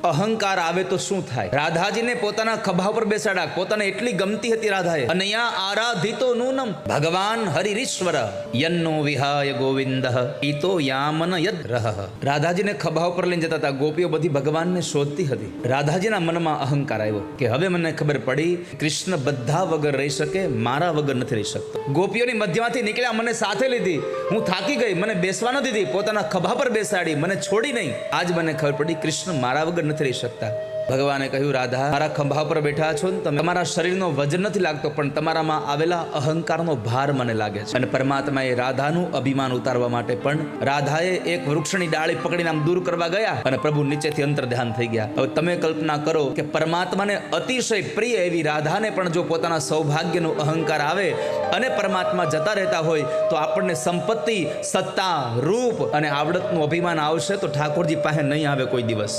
અહંકાર આવે તો શું થાય? રાધાજીને પોતાના ખભા પર બેસાડા, પોતાને એટલી ગમતી હતી રાધાએ. અનયા આરાધિતો નૂનમ ભગવાન હરિરીશ્વર યન્નો વિહાય ગોવિંદ ઈતો યામન યદ રહ. રાધાજીને ખભા ઉપર લઈને જતા હતા. ગોપીઓ બધી ભગવાનને શોધતી હતી. રાધાજીના મનમાં અહંકાર આવ્યો કે હવે મને ખબર પડી, કૃષ્ણ બધા વગર રહી શકે, મારા વગર નથી રહી શકતો. ગોપીઓની મધ્યમાંથી નીકળ્યા, મને સાથે લીધી, હું થાકી ગઈ, મને બેસવા ન દીધી, પોતાના ખભા પર બેસાડી, મને છોડી નહીં. આજ મને ખબર પડી, કૃષ્ણ મારા વગર નથી રહી શકતા. ભગવાને કહ્યું, રાધા, મારા ખંભા પર બેઠા છો ને તમે, તમારા શરીરનો વજન નથી લાગતો, પણ તમારામાં આવેલા અહંકારનો ભાર મને લાગે છે. અને પરમાત્માએ રાધાનું અભિમાન ઉતારવા માટે પણ રાધાએ એક વૃક્ષની ડાળી પકડીને આમ દૂર કરવા ગયા અને પ્રભુ નીચેથી અંતર ધ્યાન થઈ ગયા. હવે તમે કલ્પના કરો કે પરમાત્માને અતિશય પ્રિય એવી રાધાને પણ જો પોતાના સૌભાગ્યનો અહંકાર આવે અને પરમાત્મા જતા રહેતા હોય તો આપણને સંપત્તિ, સત્તા, રૂપ અને આવડતનું અભિમાન આવશે તો ઠાકોરજી પાસે નહીં આવે કોઈ દિવસ.